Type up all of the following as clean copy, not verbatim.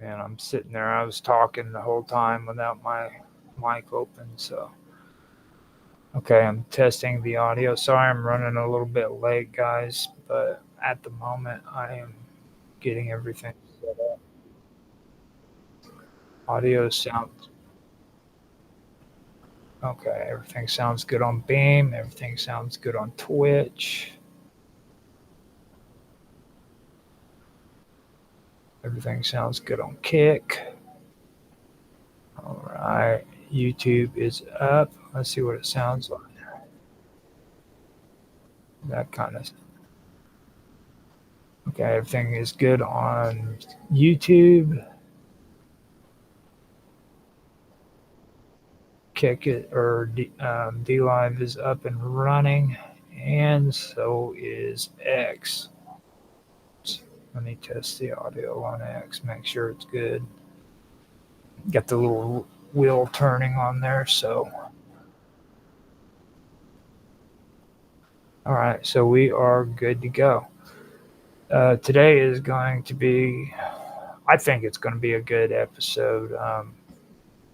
And I'm sitting there. I was talking the whole time without my mic open. So, okay, I'm testing the audio. Sorry, I'm running a little bit late, guys. But at the moment, I am getting everything set up. Audio sounds okay. Everything sounds good on Beam. Everything sounds good on Twitch. Everything sounds good on Kick. All right. YouTube is up. Let's see what it sounds like. That kind of. Okay, everything is good on YouTube. Kick it or D Live is up and running, and so is X. Let me test the audio on X, make sure it's good. Got the little wheel turning on there, so. All right, so we are good to go. Today is going to be, I think it's going to be a good episode.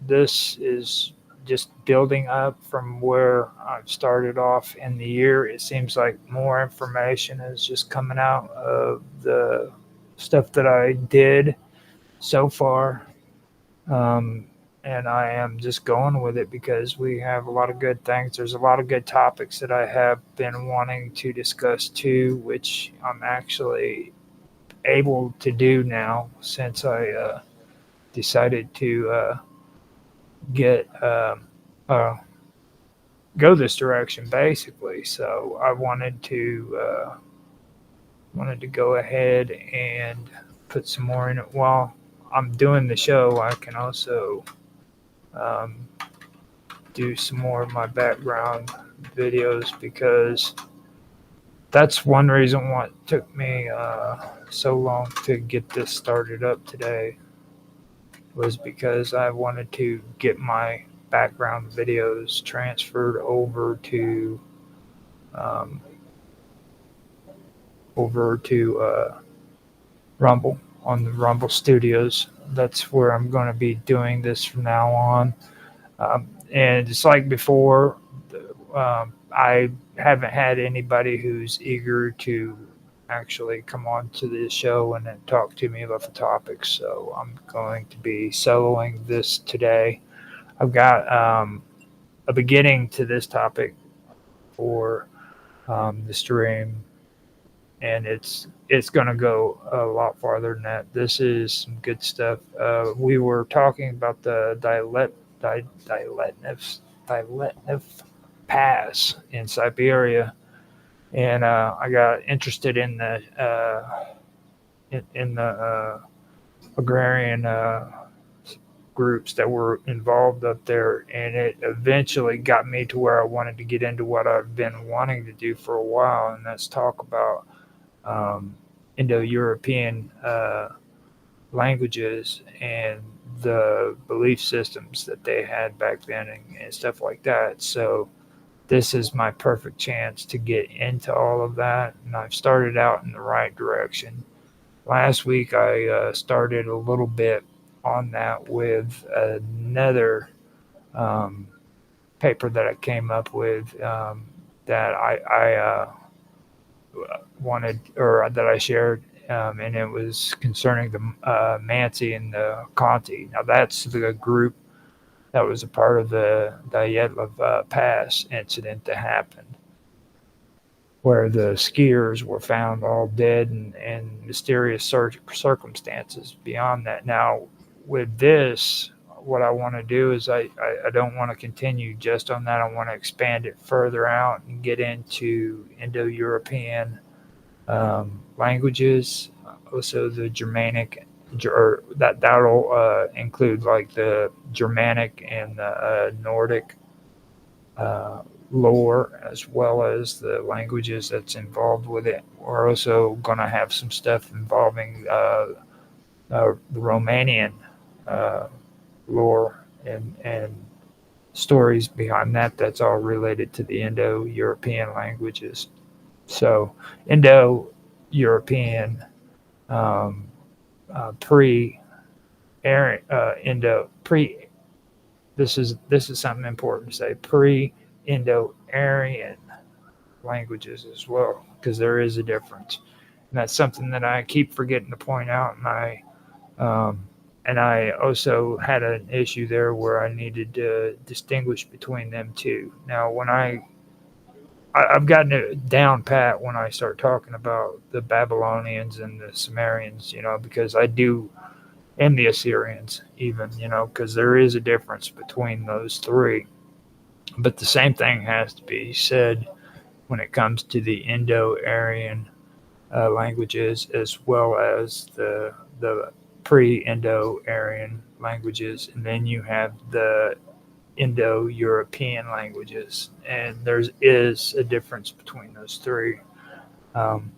This is just building up from where I've started off in the year. It seems like more information is just coming out of the stuff that I did so far. Um, and I am just going with it because we have a lot of good things. There's a lot of good topics that I have been wanting to discuss too, which I'm actually able to do now since I decided to get go this direction basically. So I wanted to go ahead and put some more in it while I'm doing the show. I can also um, do some more of my background videos because that's one reason why it took me so long to get this started up today was because I wanted to get my background videos transferred um, over to Rumble on the Rumble Studios. That's where I'm going to be doing this from now on. And just like before, I haven't had anybody who's eager to actually come on to this show and then talk to me about the topics. So I'm going to be soloing this today. I've got a beginning to this topic for the stream, and it's going to go a lot farther than that. This is some good stuff. We were talking about the Diletnev Pass in Siberia, and I got interested in the agrarian groups that were involved up there, and it eventually got me to where I wanted to get into what I've been wanting to do for a while, and that's talk about um, Indo-European languages and the belief systems that they had back then and stuff like that. So this is my perfect chance to get into all of that, and I've started out in the right direction. Last week I started a little bit on that with another um, paper that I came up with that I wanted or that I shared, and it was concerning the Mansi and the Conti. Now that's the group that was a part of the Dyatlov Pass incident that happened, where the skiers were found all dead in mysterious circumstances. Beyond that, now with this, what I want to do is I don't want to continue just on that. I want to expand it further out and get into Indo-European languages, also the Germanic, or that'll include like the Germanic and the Nordic uh, lore as well as the languages that's involved with it. We're also going to have some stuff involving the Romanian uh, lore and stories behind that. That's all related to the Indo-European languages. So Indo-European um, pre Indo pre. This is something important to say. Pre-Indo-Aryan languages as well, because there is a difference, and that's something that I keep forgetting to point out. Um, and I also had an issue there where I needed to distinguish between them two. Now, when I've gotten it down pat when I start talking about the Babylonians and the Sumerians, because I do, and the Assyrians even, because there is a difference between those three. But the same thing has to be said when it comes to the Indo-Aryan languages, as well as the pre-Indo-Aryan languages, and then you have the Indo-European languages, and there is a difference between those three. Um,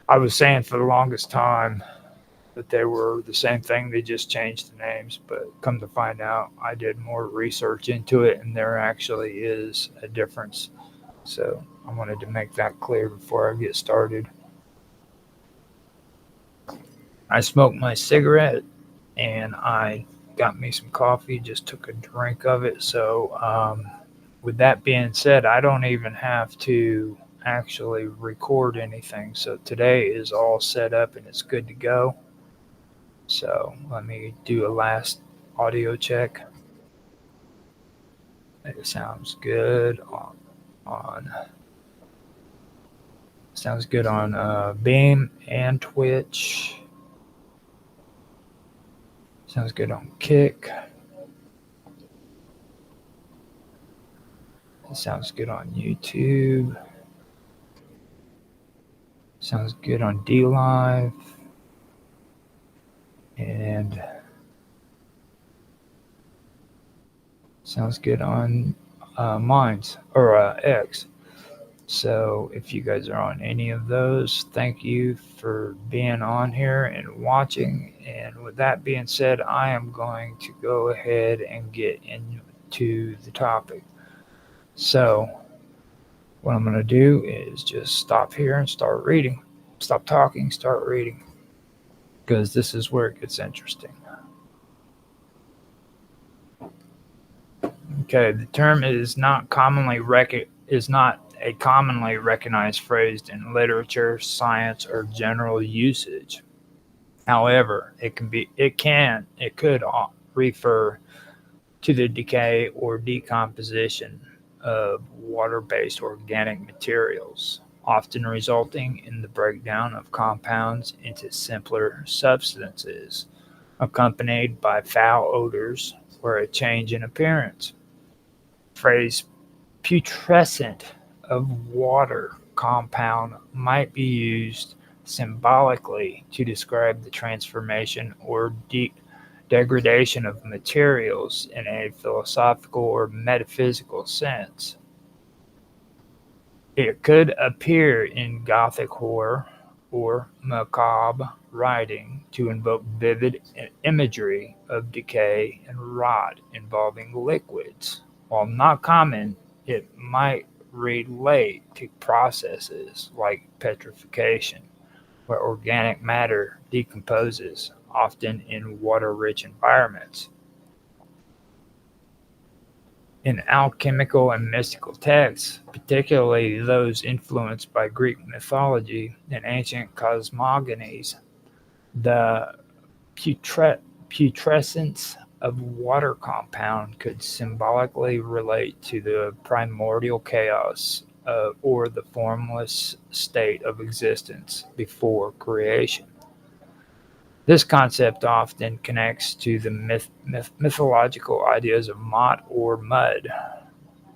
I was saying for the longest time that they were the same thing, they just changed the names, but come to find out, I did more research into it, and there actually is a difference. So I wanted to make that clear before I get started. I smoked my cigarette, and I got me some coffee, just took a drink of it. So, with that being said, I don't even have to actually record anything. So today is all set up and it's good to go. So let me do a last audio check. It sounds good on sounds good on Beam and Twitch. Sounds good on Kick. It sounds good on YouTube. Sounds good on DLive. And sounds good on Minds or X. So if you guys are on any of those, thank you for being on here and watching. And with that being said, I am going to go ahead and get into the topic. So what I'm going to do is just stop here and start reading. Stop talking, start reading. Because this is where it gets interesting. Okay, the term is not a commonly recognized phrase in literature, science, or general usage. However, it could refer to the decay or decomposition of water-based organic materials, often resulting in the breakdown of compounds into simpler substances, accompanied by foul odors or a change in appearance. The phrase putrescent of water compound might be used symbolically to describe the transformation or degradation of materials in a philosophical or metaphysical sense. It could appear in Gothic horror or macabre writing to invoke vivid imagery of decay and rot involving liquids. While not common, it might relate to processes like petrification, where organic matter decomposes, often in water-rich environments. In alchemical and mystical texts, particularly those influenced by Greek mythology and ancient cosmogonies, the putrescence of water compound could symbolically relate to the primordial chaos or the formless state of existence before creation. This concept often connects to the mythological ideas of Mot or mud,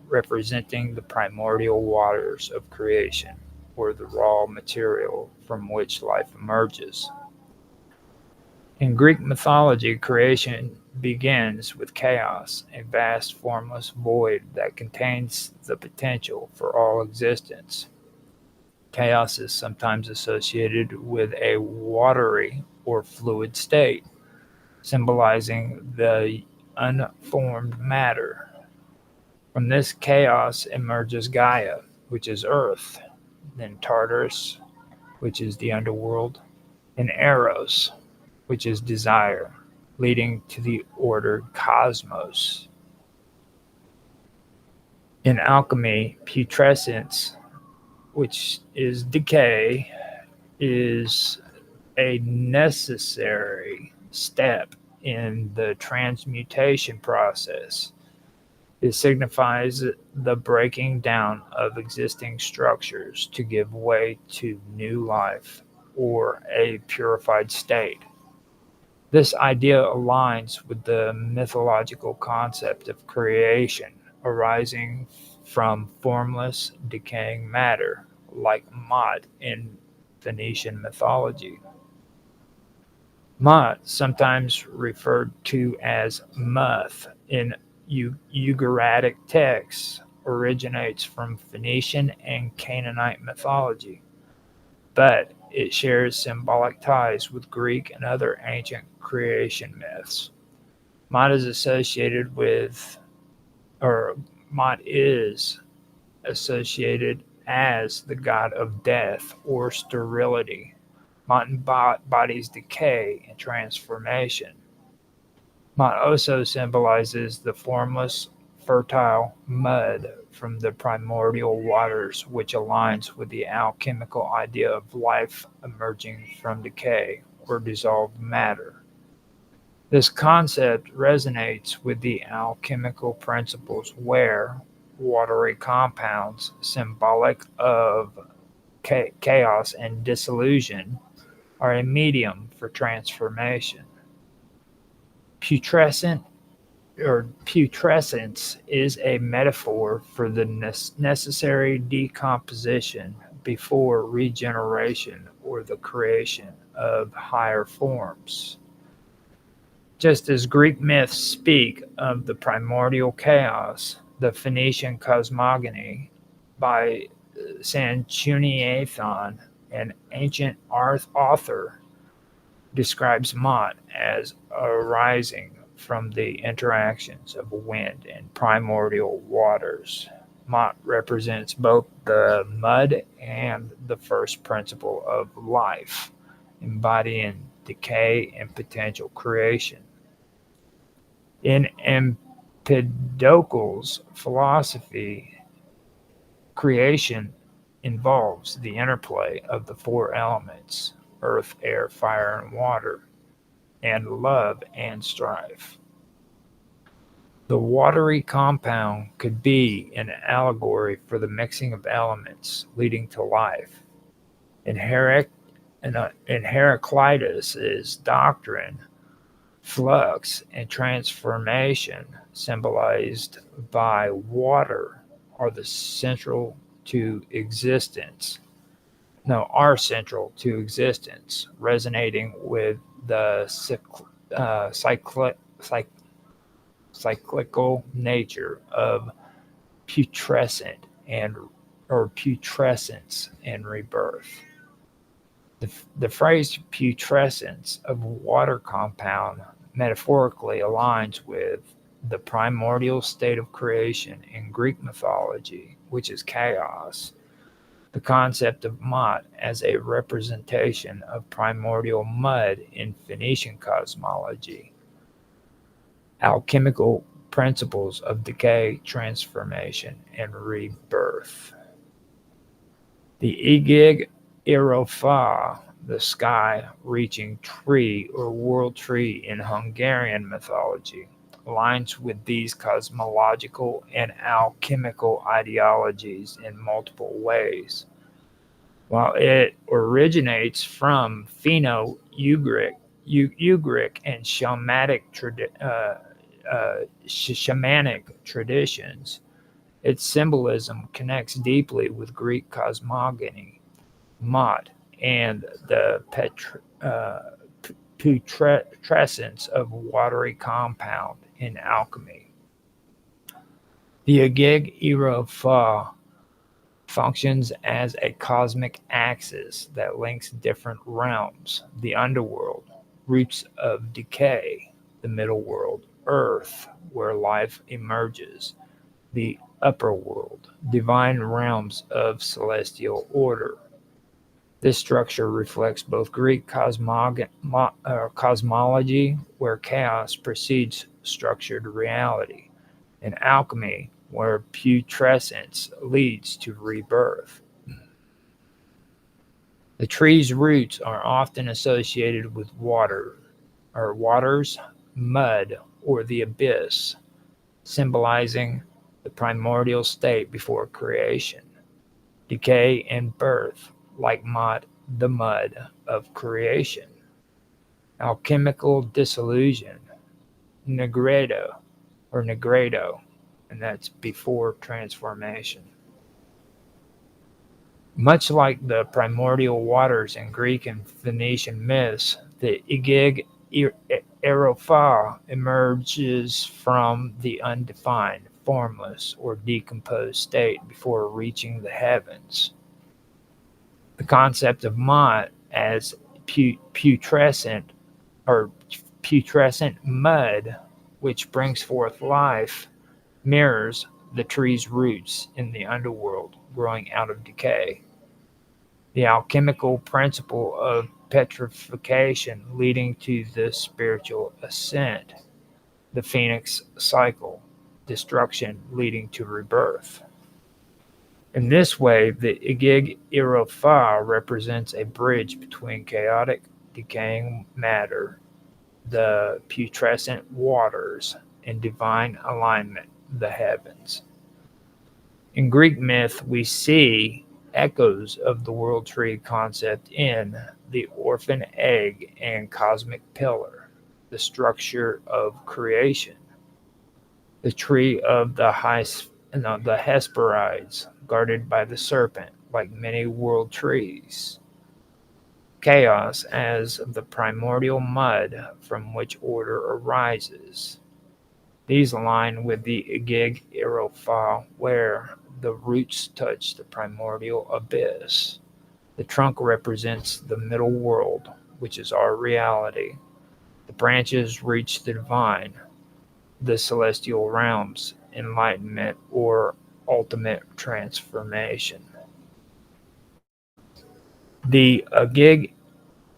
representing the primordial waters of creation, or the raw material from which life emerges. In Greek mythology, creation begins with chaos, a vast formless void that contains the potential for all existence. Chaos is sometimes associated with a watery or fluid state, symbolizing the unformed matter. From this chaos emerges Gaia, which is earth, then Tartarus, which is the underworld, and Eros, which is desire, leading to the ordered cosmos. In alchemy, putrescence, which is decay, is a necessary step in the transmutation process. It signifies the breaking down of existing structures to give way to new life or a purified state. This idea aligns with the mythological concept of creation arising from formless, decaying matter, like Mot in Phoenician mythology. Mot, sometimes referred to as Muth in Ugaritic texts, originates from Phoenician and Canaanite mythology, but it shares symbolic ties with Greek and other ancient creation myths. Mot is associated with, or Mot is associated as the god of death or sterility. Mot embodies decay and transformation. Mot also symbolizes the formless, fertile mud from the primordial waters, which aligns with the alchemical idea of life emerging from decay or dissolved matter. This concept resonates with the alchemical principles where watery compounds, symbolic of chaos and dissolution, are a medium for transformation. Putrescence is a metaphor for the necessary decomposition before regeneration or the creation of higher forms. Just as Greek myths speak of the primordial chaos, the Phoenician cosmogony by Sanchuniathon, an ancient author, describes Mot as arising from the interactions of wind and primordial waters. Mot represents both the mud and the first principle of life, embodying decay and potential creation. In Empedocle's philosophy, creation involves the interplay of the four elements: earth, air, fire, and water, and love and strife. The watery compound could be an allegory for the mixing of elements leading to life. In Heraclitus's doctrine, flux and transformation, symbolized by water, are central to existence. No, are central to existence, resonating with the cyclical nature of putrescent and or putrescence and rebirth. The phrase putrescence of water compound metaphorically aligns with the primordial state of creation in Greek mythology, which is chaos. The concept of Mot as a representation of primordial mud in Phoenician cosmology. Alchemical principles of decay, transformation, and rebirth. The Igig Irofa, the sky-reaching tree or world tree in Hungarian mythology, aligns with these cosmological and alchemical ideologies in multiple ways. While it originates from Finno-Ugric and shamanic traditions, its symbolism connects deeply with Greek cosmogony, Mot, and the putrescence of watery compound in alchemy. The Agig Ero Fa functions as a cosmic axis that links different realms: the underworld, roots of decay; the middle world, earth, where life emerges; the upper world, divine realms of celestial order. This structure reflects both Greek cosmology, where chaos precedes structured reality, and alchemy, where putrescence leads to rebirth. The tree's roots are often associated with waters, mud, or the abyss, symbolizing the primordial state before creation, decay, and birth, like the mud of creation. Alchemical dissolution, negredo, and that's before transformation. Much like the primordial waters in Greek and Phoenician myths, the Igig Erophar emerges from the undefined, formless, or decomposed state before reaching the heavens. The concept of Mot as putrescent or putrescent mud, which brings forth life, mirrors the tree's roots in the underworld growing out of decay. The alchemical principle of petrification leading to the spiritual ascent, the phoenix cycle, destruction leading to rebirth. In this way, the Igig Irofa represents a bridge between chaotic, decaying matter, the putrescent waters, and divine alignment, the heavens. In Greek myth, we see echoes of the world tree concept in the orphan egg and cosmic pillar, the structure of creation, the tree of the Hesperides, guarded by the serpent, like many world trees. Chaos as the primordial mud from which order arises. These align with the Igig Irofa, where the roots touch the primordial abyss. The trunk represents the middle world, which is our reality. The branches reach the divine, the celestial realms, enlightenment, or ultimate transformation. The Igig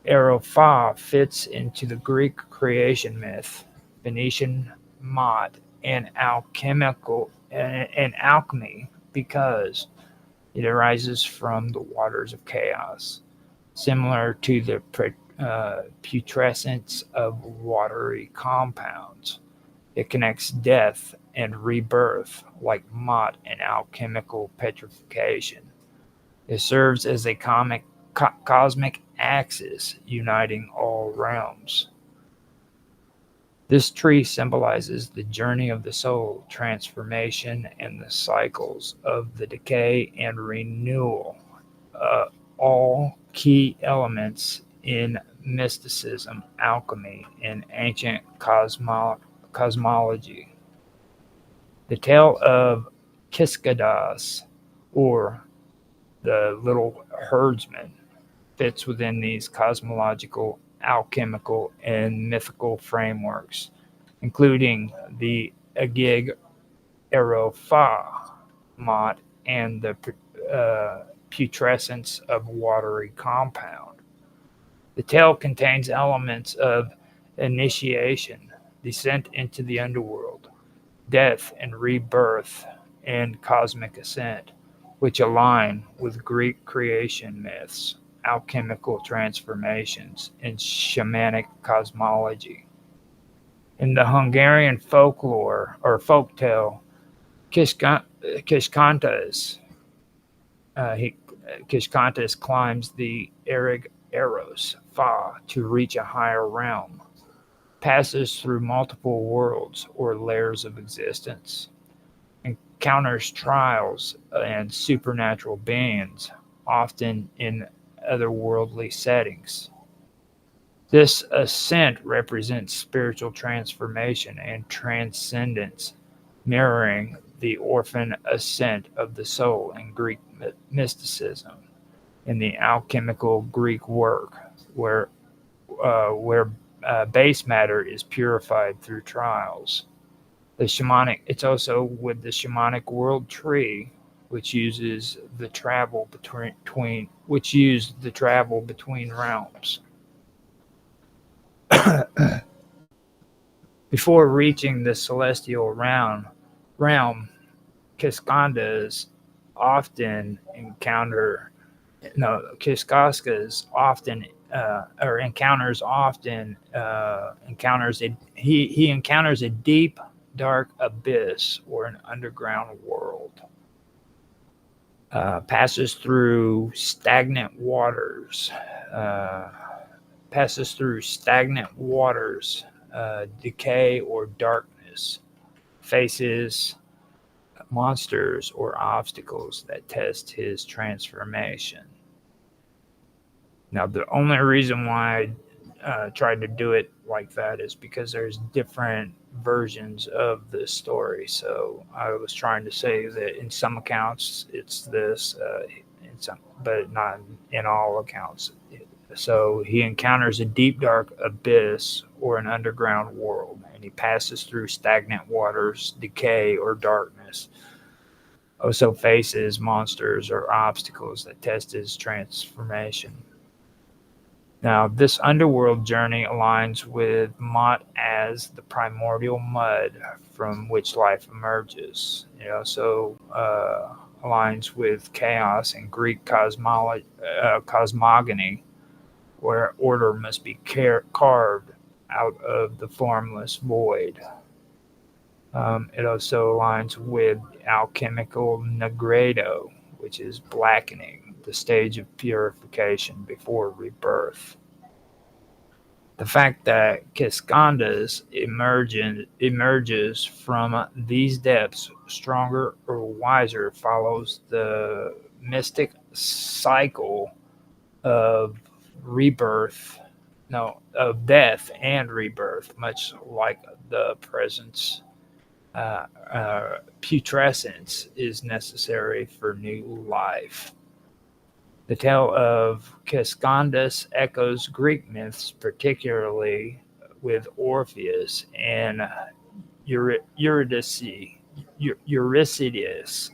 Irofa fits into the Greek creation myth, Phoenician Mot, and alchemy because it arises from the waters of chaos, similar to the putrescence of watery compounds. It connects death and rebirth, like Mot and alchemical petrification. It serves as a cosmic axis uniting all realms. This tree symbolizes the journey of the soul, transformation, and the cycles of the decay and renewal, all key elements in mysticism, alchemy, and ancient cosmology. The tale of Kiskadas, or the little herdsman, fits within these cosmological, alchemical, and mythical frameworks, including the Igig Erofa Mot and the putrescence of watery compound. The tale contains elements of initiation, descent into the underworld, death and rebirth, and cosmic ascent, which align with Greek creation myths, alchemical transformations, and shamanic cosmology. In the Hungarian folklore or folktale, Kiskantas climbs the Erig Eros Fa to reach a higher realm, passes through multiple worlds or layers of existence, encounters trials and supernatural beings, often in otherworldly settings. This ascent represents spiritual transformation and transcendence, mirroring the orphan ascent of the soul in Greek mysticism. In the alchemical Greek work, where base matter is purified through trials. It's also with the shamanic world tree, which uses the travel between realms. Before reaching the celestial realm, Kiskandas often encounter Kiskaskas often or encounters often encounters a he encounters a deep dark abyss or an underground world. Passes through stagnant waters. Uh, decay or darkness. Faces monsters or obstacles that test his transformation. Now, the only reason why I tried to do it like that is because there's different versions of the story. So I was trying to say that in some accounts it's this, but not in all accounts. So he encounters a deep, dark abyss or an underground world, and he passes through stagnant waters, decay, or darkness. Also faces monsters or obstacles that test his transformation. Now, this underworld journey aligns with Mot as the primordial mud from which life emerges. Aligns with chaos and Greek cosmogony, where order must be carved out of the formless void. It also aligns with alchemical nigredo, which is blackening, the stage of purification before rebirth. The fact that Kiskandas emerges from these depths stronger or wiser follows the mystic cycle of rebirth, no, of death and rebirth, much like the presence putrescence is necessary for new life. The tale of Kiskandas echoes Greek myths, particularly with Orpheus and Eurydice, Eurydice,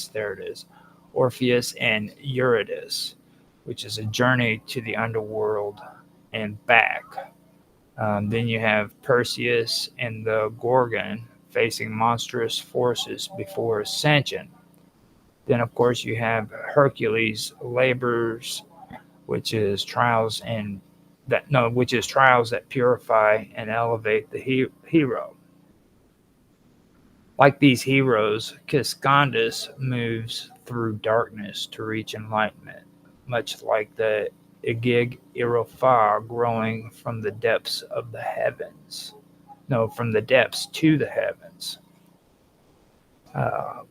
there it is, Orpheus and Eurydice, which is a journey to the underworld and back. Then you have Perseus and the Gorgon facing monstrous forces before ascension. Then, of course, you have Hercules' labors, which is trials that purify and elevate the hero. Like these heroes, Kiskandas moves through darkness to reach enlightenment, much like the Igig Irofa growing from the depths of the heavens. No, from the depths to the heavens.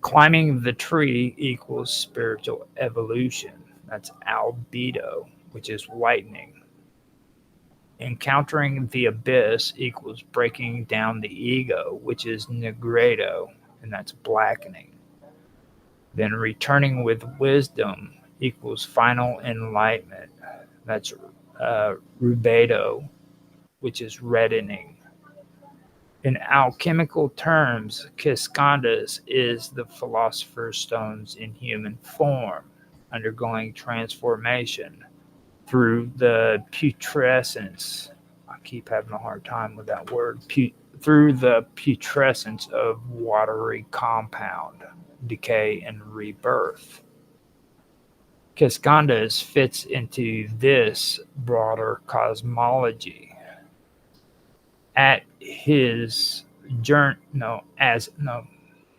Climbing the tree equals spiritual evolution. That's albedo, which is whitening. Encountering the abyss equals breaking down the ego, which is nigredo, and that's blackening. Then returning with wisdom equals final enlightenment. That's rubedo, which is reddening. In alchemical terms, Kiskandas is the philosopher's stones in human form, undergoing transformation through the putrescence. I keep having a hard time with that word. Through the putrescence of watery compound, decay, and rebirth. Kiskandas fits into this broader cosmology. At his journey,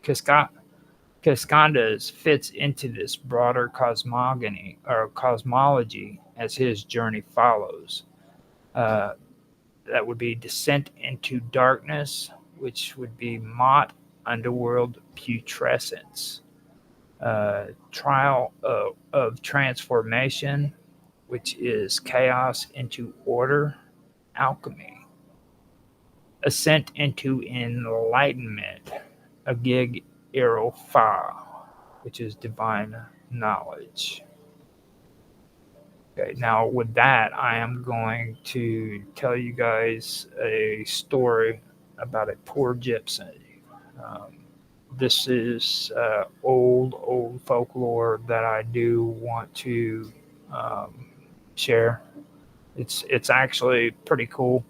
Kiskandas fits into this broader cosmogony or cosmology as his journey follows. That would be descent into darkness, which would be Mot, underworld putrescence. Trial of transformation, which is chaos into order, alchemy. Ascent into enlightenment, a gig Irofa, which is divine knowledge. Okay, now with that, I am going to tell you guys a story about a poor gypsy. Um, this is old folklore that I do want to um, share. It's actually pretty cool.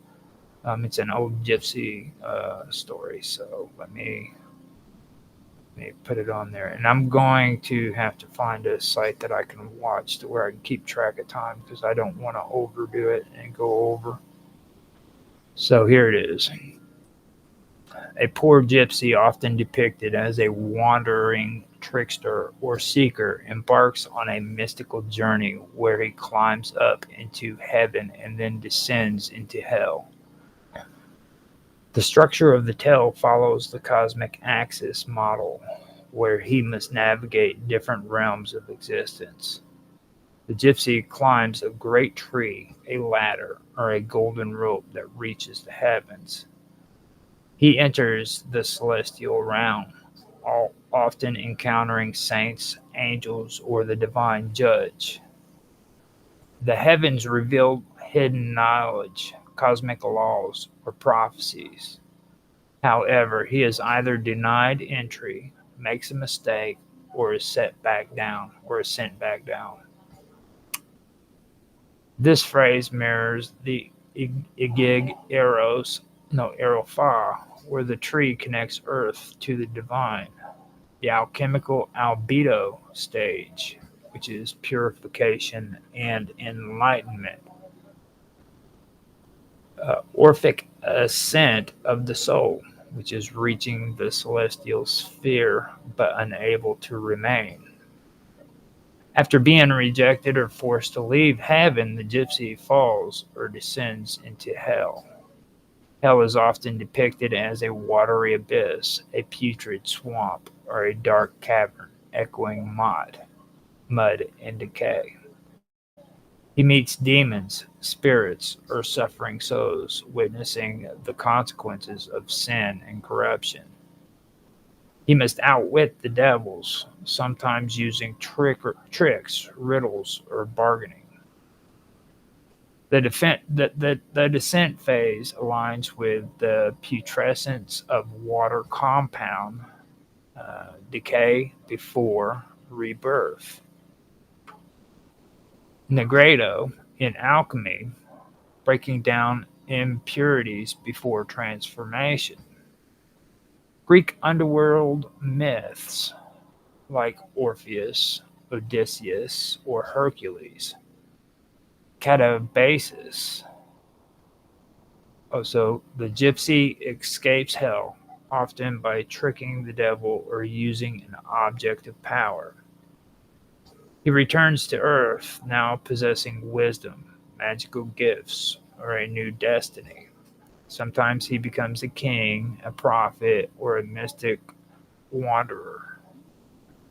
It's an old gypsy story, so let me put it on there. And I'm going to have to find a site that I can watch to where I can keep track of time because I don't want to overdo it and go over. So here it is. A poor gypsy, often depicted as a wandering trickster or seeker, embarks on a mystical journey where he climbs up into heaven and then descends into hell. The structure of the tale follows the cosmic axis model, where he must navigate different realms of existence. The gypsy climbs a great tree, a ladder, or a golden rope that reaches the heavens. He enters the celestial realm, often encountering saints, angels, or the divine judge. The heavens reveal hidden knowledge, cosmic laws, or prophecies. However, he is either denied entry, makes a mistake, or is sent back down. This phrase mirrors the Igig Erofa, where the tree connects earth to the divine, the alchemical albedo stage, which is purification and enlightenment, Orphic ascent of the soul, which is reaching the celestial sphere but unable to remain. After being rejected or forced to leave heaven, the gypsy falls or descends into hell. Hell is often depicted as a watery abyss, a putrid swamp, or a dark cavern echoing mud, and decay. He meets demons, spirits, or suffering souls, witnessing the consequences of sin and corruption. He must outwit the devils, sometimes using tricks, riddles, or bargaining. The descent phase aligns with the putrescence of water compound decay before rebirth. Negredo in alchemy, breaking down impurities before transformation. Greek underworld myths like Orpheus, Odysseus, or Hercules. Catabasis. Also, the gypsy escapes hell, often by tricking the devil or using an object of power. He returns to Earth, now possessing wisdom, magical gifts, or a new destiny. Sometimes he becomes a king, a prophet, or a mystic wanderer.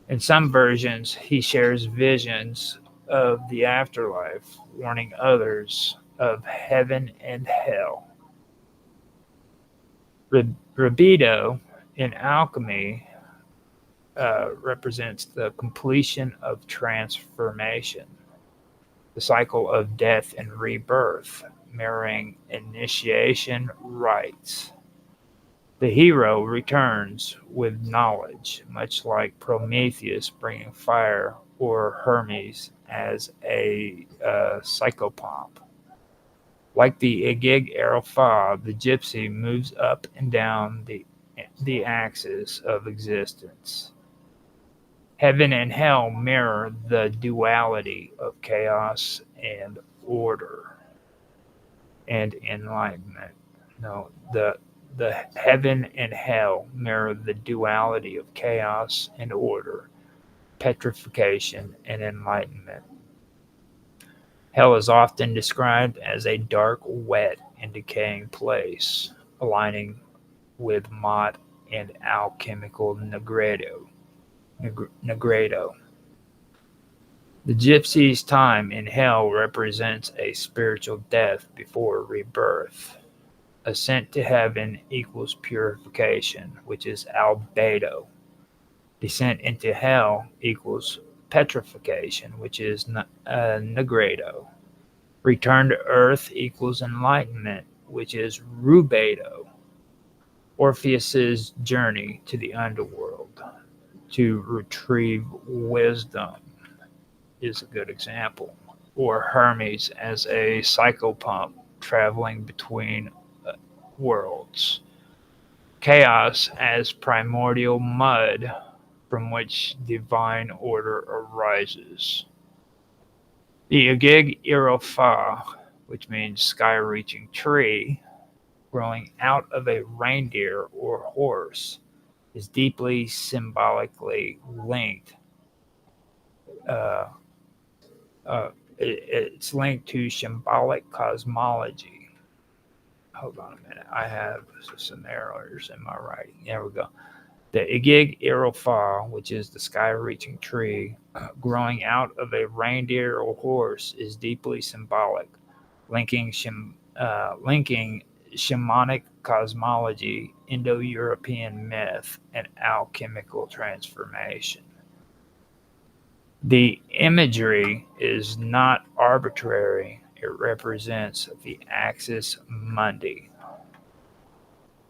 In some versions, he shares visions of the afterlife, warning others of heaven and hell. Libido in alchemy represents the completion of transformation, the cycle of death and rebirth, mirroring initiation rites. The hero returns with knowledge, much like Prometheus bringing fire or Hermes as a psychopomp. Like the Igig Erofa, the gypsy moves up and down the axis of existence. Heaven and hell mirror the duality of chaos and order and enlightenment. No, the heaven and hell mirror the duality of chaos and order, petrification and enlightenment. Hell is often described as a dark, wet, and decaying place, aligning with Mott and alchemical Negredo. The gypsy's time in hell represents a spiritual death before rebirth. Ascent to heaven equals purification, which is albedo. Descent into hell equals petrification, which is negredo. Return to earth equals enlightenment, which is rubedo. Orpheus's journey to the underworld to retrieve wisdom is a good example. Or Hermes as a psychopomp traveling between worlds. Chaos as primordial mud from which divine order arises. The Agig Irofa, which means sky-reaching tree, growing out of a reindeer or horse, is deeply symbolically linked. Uh, it's linked to symbolic cosmology. Hold on a minute. I have some errors in my writing. There we go. The Igig Irofa, which is the sky-reaching tree, growing out of a reindeer or horse, is deeply symbolic, linking shamanic cosmology, Indo-European myth, and alchemical transformation. The imagery is not arbitrary. It represents the axis mundi,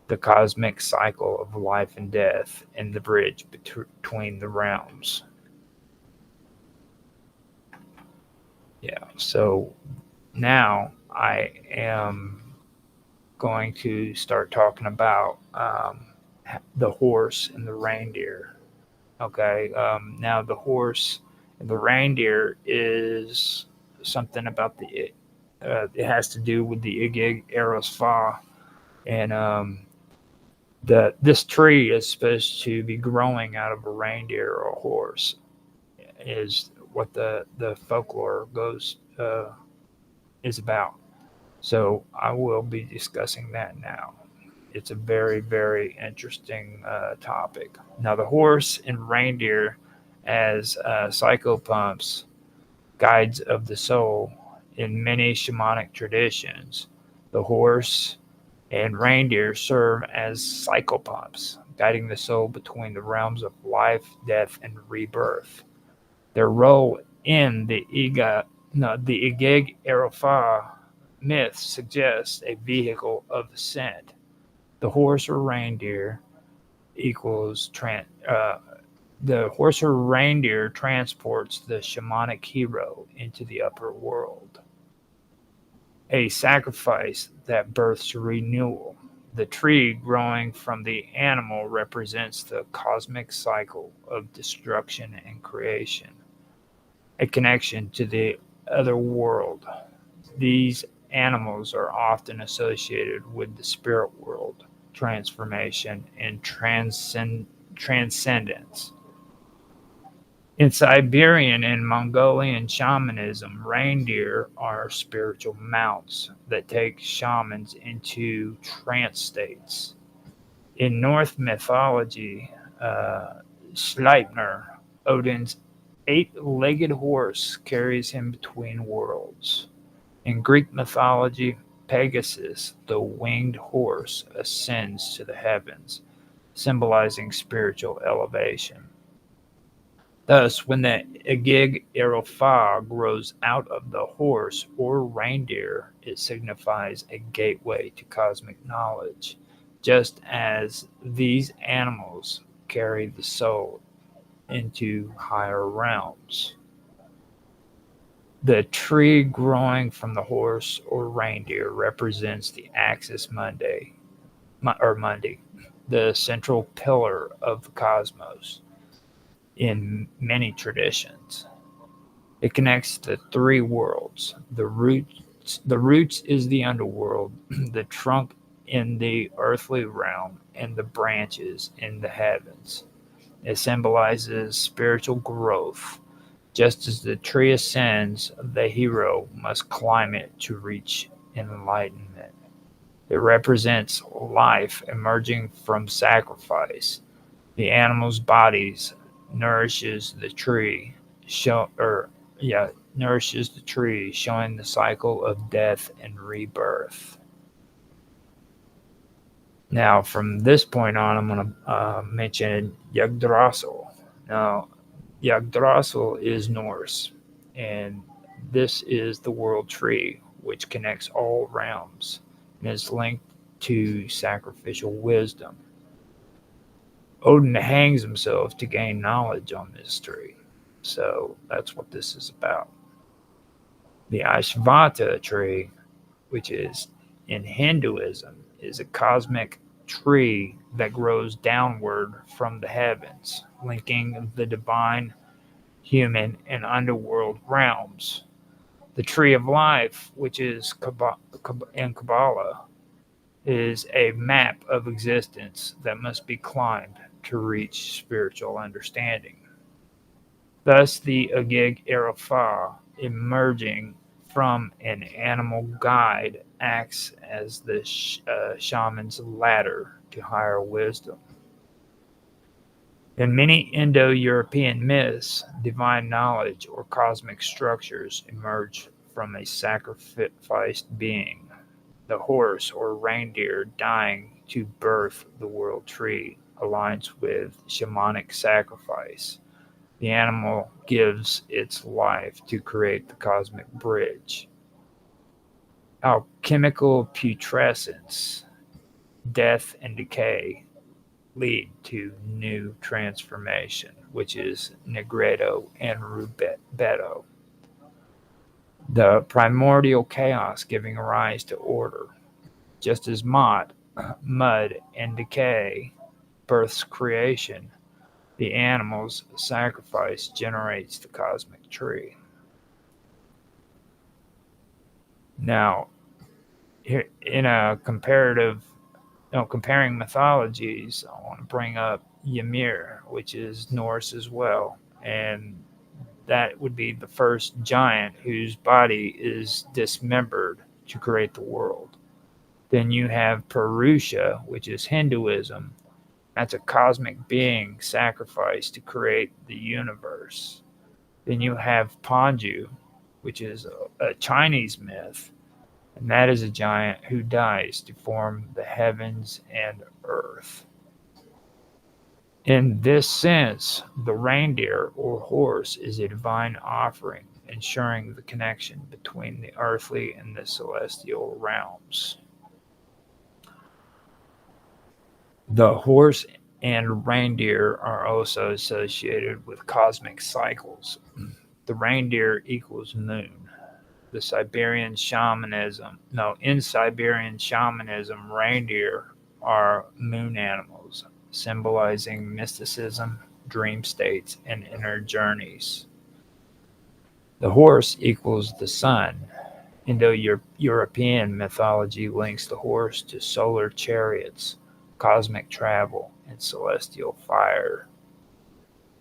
the cosmic cycle of life and death, and the bridge between the realms. Yeah, so now I am going to start talking about the horse and the reindeer. Okay, now the horse and the reindeer is something about it has to do with the Igig Eros Fa, and this tree is supposed to be growing out of a reindeer or a horse, is what the folklore is about. So I will be discussing that now. It's a very, very interesting topic. Now, the horse and reindeer as psychopomps, guides of the soul, in many shamanic traditions, the horse and reindeer serve as psychopomps, guiding the soul between the realms of life, death, and rebirth. Their role in the Igig Erofa myth suggests a vehicle of ascent. The horse or reindeer equals the horse or reindeer transports the shamanic hero into the upper world. A sacrifice that births renewal. The tree growing from the animal represents the cosmic cycle of destruction and creation, a connection to the other world. These animals are often associated with the spirit world, transformation, and transcendence. In Siberian and Mongolian shamanism, reindeer are spiritual mounts that take shamans into trance states. In Norse mythology, Sleipnir, Odin's eight-legged horse, carries him between worlds. In Greek mythology, Pegasus, the winged horse, ascends to the heavens, symbolizing spiritual elevation. Thus, when the Igig Erofa grows out of the horse or reindeer, it signifies a gateway to cosmic knowledge, just as these animals carry the soul into higher realms. The tree growing from the horse or reindeer represents the axis mundi, the central pillar of the cosmos. In many traditions, it connects the three worlds. The roots is the underworld, the trunk in the earthly realm, and the branches in the heavens. It symbolizes spiritual growth. Just as the tree ascends, the hero must climb it to reach enlightenment. It represents life emerging from sacrifice. The animal's bodies nourishes the tree, showing the cycle of death and rebirth. Now, from this point on, I'm going to mention Yggdrasil. Now, Yggdrasil is Norse, and this is the world tree, which connects all realms and is linked to sacrificial wisdom. Odin hangs himself to gain knowledge on this tree. So that's what this is about. The Ashvata tree, which is in Hinduism, is a cosmic tree that grows downward from the heavens, linking the divine, human, and underworld realms. The tree of life, which is in Kabbalah, is a map of existence that must be climbed to reach spiritual understanding. Thus, the Agig Arafah, emerging from an animal guide, acts as the shaman's ladder to higher wisdom. In many Indo-European myths, divine knowledge or cosmic structures emerge from a sacrificed being, the horse or reindeer dying to birth the world tree aligns with shamanic sacrifice. The animal gives its life to create the cosmic bridge. Alchemical putrescence, death and decay lead to new transformation, which is Negredo and Rubeto. The primordial chaos giving rise to order, just as mud and decay births creation, the animal's sacrifice generates the cosmic tree. Now, here in a comparing mythologies, I want to bring up Ymir, which is Norse as well, and that would be the first giant whose body is dismembered to create the world. Then you have Purusha, which is Hinduism. That's a cosmic being sacrificed to create the universe. Then you have Panju, which is a Chinese myth, and that is a giant who dies to form the heavens and earth. In this sense, the reindeer or horse is a divine offering, ensuring the connection between the earthly and the celestial realms. The horse and reindeer are also associated with cosmic cycles. The reindeer equals moon. In Siberian shamanism, reindeer are moon animals, symbolizing mysticism, dream states, and inner journeys. The horse equals the sun. Indo-European mythology links the horse to solar chariots, cosmic travel, and celestial fire.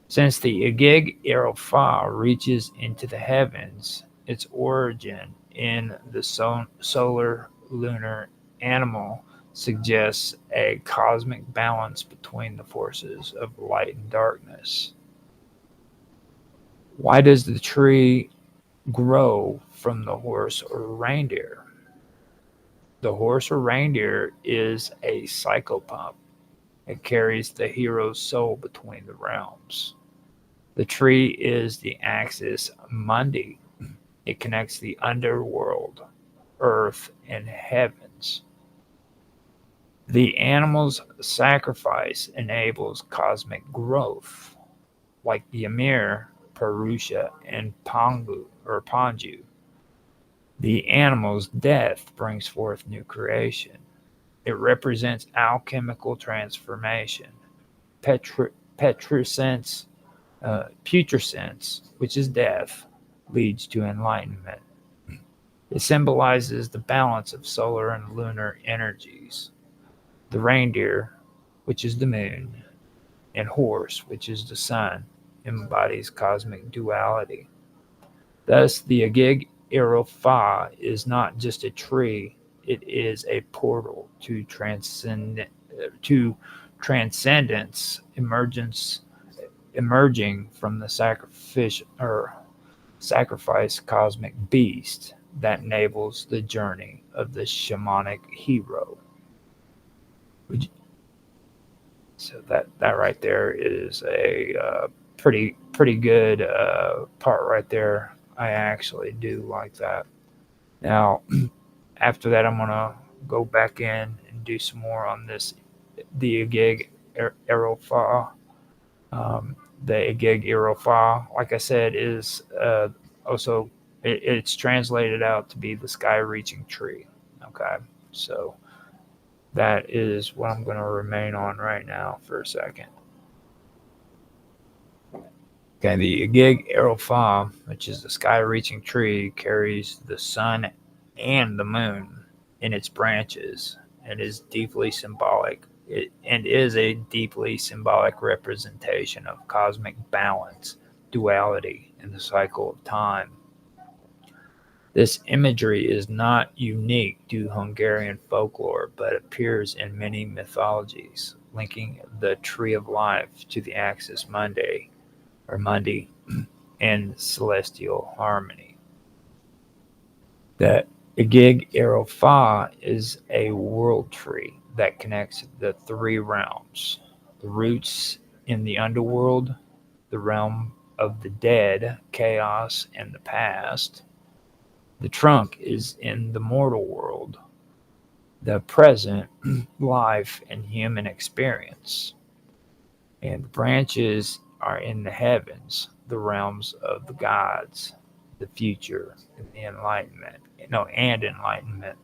Since the Agig Arafah reaches into the heavens, its origin in the solar lunar animal suggests a cosmic balance between the forces of light and darkness. Why does the tree grow from the horse or reindeer? The horse or reindeer is a psychopomp. It carries the hero's soul between the realms. The tree is the axis mundi. It connects the underworld, earth, and heavens. The animal's sacrifice enables cosmic growth, like Ymir, Purusha, and Panju. The animal's death brings forth new creation. It represents alchemical transformation. Putrescence, which is death, leads to enlightenment. It symbolizes the balance of solar and lunar energies. The reindeer, which is the moon, and horse, which is the sun, embodies cosmic duality. Thus, the Agig Arafah is not just a tree, it is a portal to transcendence, emerging from the sacrifice cosmic beast that enables the journey of the shamanic hero. So that right there is a pretty good part right there. I actually do like that. Now, after that, I'm gonna go back in and do some more on this, the Agig Aerofa. The Agig Aerofa, like I said, is also, it's translated out to be the sky-reaching tree. Okay, so that is what I'm going to remain on right now for a second. Okay, the Agig Aerofa, which is the sky-reaching tree, carries the sun and the moon in its branches and is deeply symbolic. And is a deeply symbolic representation of cosmic balance, duality, and the cycle of time. This imagery is not unique to Hungarian folklore, but appears in many mythologies, linking the Tree of Life to the axis Mundi, and celestial harmony. The Agig Aerofa is a world tree that connects the three realms: the roots in the underworld, the realm of the dead, chaos, and the past. The trunk is in the mortal world, the present, life, and human experience. And the branches are in the heavens, the realms of the gods, the future, and the enlightenment. And enlightenment.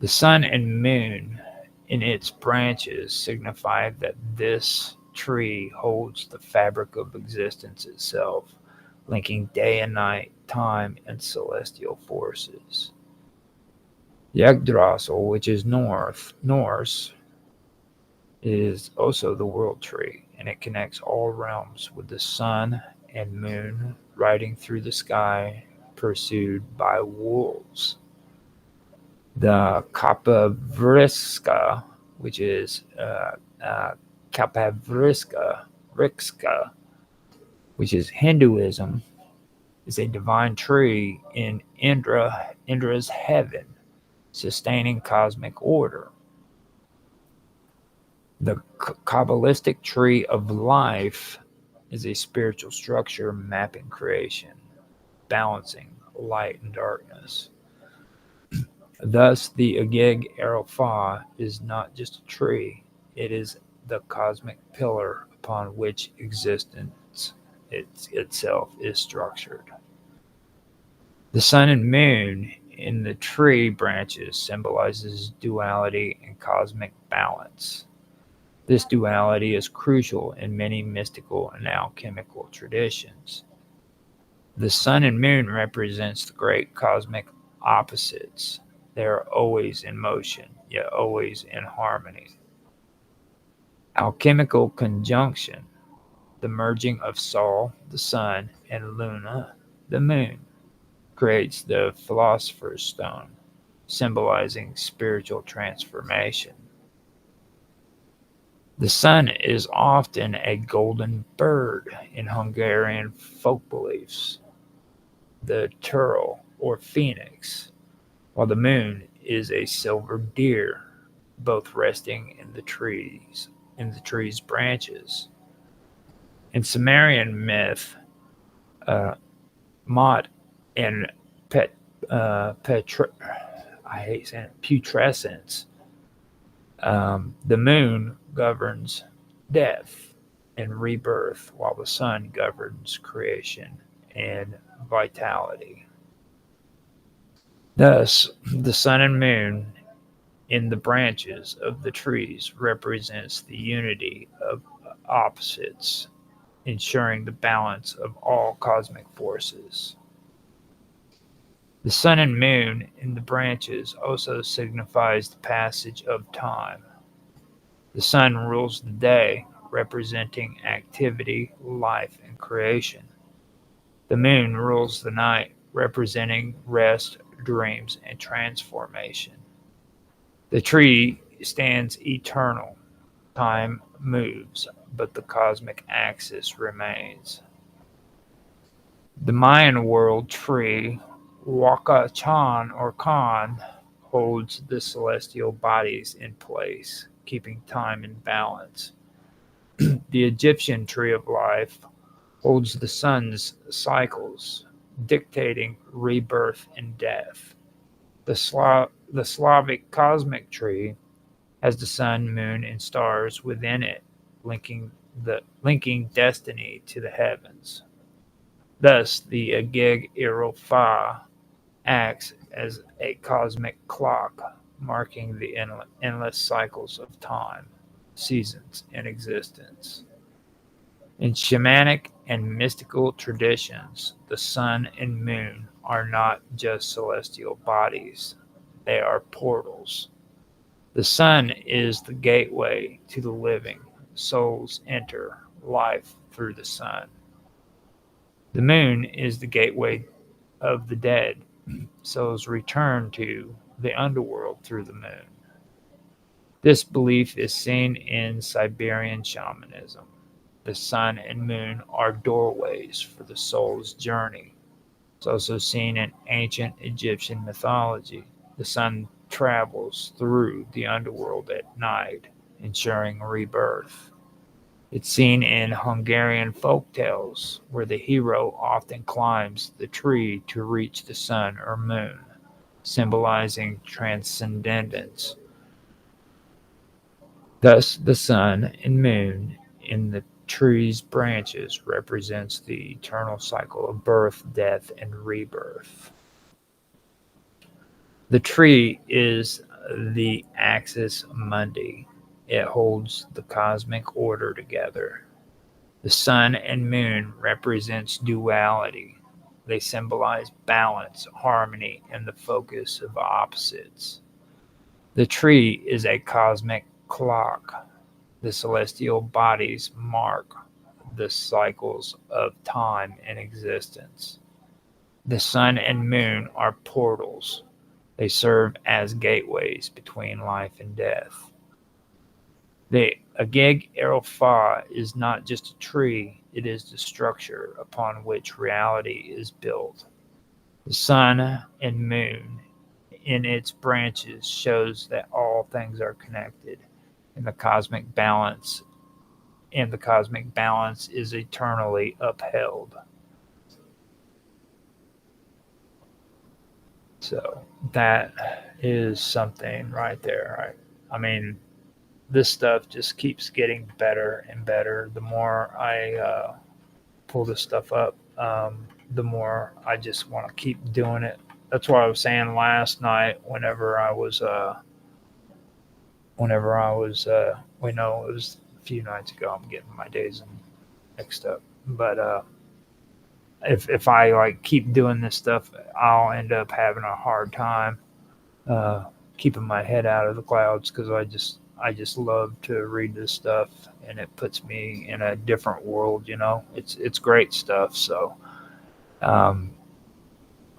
The sun and moon in its branches signify that this tree holds the fabric of existence itself, linking day and night, time, and celestial forces. Yggdrasil, which is Norse, is also the world tree, and it connects all realms with the sun and moon riding through the sky, pursued by wolves. The Kapavriska, which is Kapavriska, which is Hinduism, is a divine tree in Indra's heaven, sustaining cosmic order. The Kabbalistic tree of life is a spiritual structure mapping creation, balancing light and darkness. Thus, the Agig Aerofa is not just a tree, it is the cosmic pillar upon which existence itself is structured. The sun and moon in the tree branches symbolizes duality and cosmic balance. This duality is crucial in many mystical and alchemical traditions. The sun and moon represents the great cosmic opposites. They are always in motion, yet always in harmony. Alchemical conjunction, the merging of Sol, the sun, and Luna, the moon, creates the Philosopher's Stone, symbolizing spiritual transformation. The sun is often a golden bird in Hungarian folk beliefs, the turtle or phoenix, while the moon is a silver deer, both resting in the tree's branches. In Sumerian myth, Mot and putrescence, the moon governs death and rebirth, while the sun governs creation and vitality. Thus, the sun and moon in the branches of the trees represents the unity of opposites, ensuring the balance of all cosmic forces. The sun and moon in the branches also signifies the passage of time. The sun rules the day, representing activity, life, and creation. The moon rules the night, representing rest, dreams, and transformation. The tree stands eternal. Time moves, but the cosmic axis remains. The Mayan world tree, Waka Chan or Khan, holds the celestial bodies in place, keeping time in balance. The Egyptian tree of life holds the sun's cycles, dictating rebirth and death. The Slavic cosmic tree has the sun, moon, and stars within it, linking destiny to the heavens. Thus, the Agig Fa acts as a cosmic clock, marking the endless cycles of time, seasons, and existence. In shamanic and mystical traditions, the sun and moon are not just celestial bodies, they are portals. The sun is the gateway to the living. Souls enter life through the sun. The moon is the gateway of the dead. Souls return to the underworld through the moon. This belief is seen in Siberian shamanism. The sun and moon are doorways for the soul's journey. It's also seen in ancient Egyptian mythology. The sun travels through the underworld at night, ensuring rebirth. It's seen in Hungarian folk tales, where the hero often climbs the tree to reach the sun or moon, symbolizing transcendence. Thus, the sun and moon in the tree's branches represents the eternal cycle of birth, death, and rebirth. The tree is the axis mundi. It holds the cosmic order together. The sun and moon represents duality. They symbolize balance, harmony, and the focus of opposites. The tree is a cosmic clock. The celestial bodies mark the cycles of time and existence. The sun and moon are portals. They serve as gateways between life and death. The Agig Fa is not just a tree, it is the structure upon which reality is built. The sun and moon in its branches shows that all things are connected, and the cosmic balance is eternally upheld. So that is something right there. I mean, this stuff just keeps getting better and better. The more I pull this stuff up, the more I just want to keep doing it. That's what I was saying last night. We know it was a few nights ago. I'm getting my days mixed up, but if I like keep doing this stuff, I'll end up having a hard time keeping my head out of the clouds because I just love to read this stuff, and it puts me in a different world. It's great stuff. So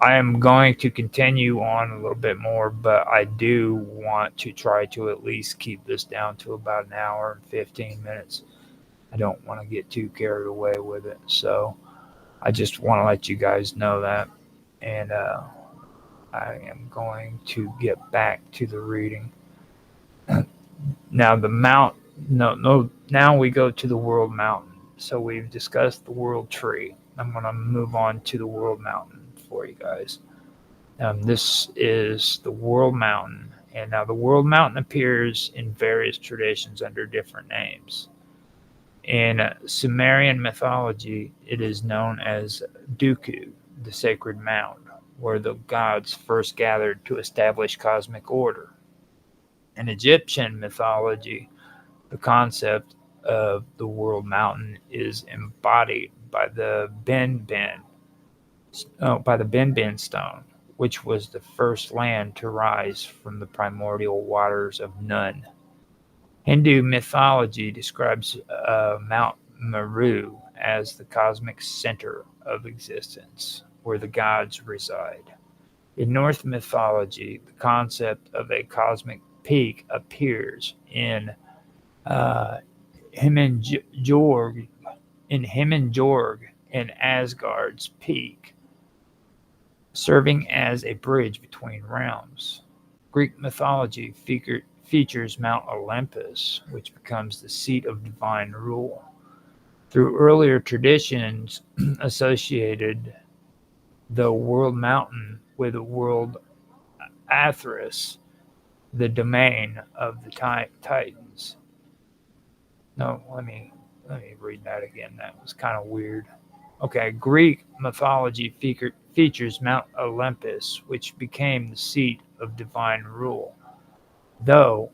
I am going to continue on a little bit more, but I do want to try to at least keep this down to about an hour and 15 minutes. I don't want to get too carried away with it. So I just want to let you guys know that. And I am going to get back to the reading. Now now we go to the world mountain. So we've discussed the world tree. I'm going to move on to the world mountain for you guys. This is the world mountain. And now the world mountain appears in various traditions under different names. In Sumerian mythology, it is known as Duku, the sacred mound, where the gods first gathered to establish cosmic order. In Egyptian mythology, the concept of the world mountain is embodied by the Benben stone, which was the first land to rise from the primordial waters of Nun. Hindu mythology describes Mount Meru as the cosmic center of existence, where the gods reside. In Norse mythology, the concept of a cosmic peak appears in Himinjorg, in Asgard's peak, serving as a bridge between realms. Greek mythology features Mount Olympus, which becomes the seat of divine rule. Through earlier traditions associated the world mountain with the world Athos, the domain of the Titans. No, let me read that again. That was kind of weird. Okay, Greek mythology features Mount Olympus, which became the seat of divine rule, though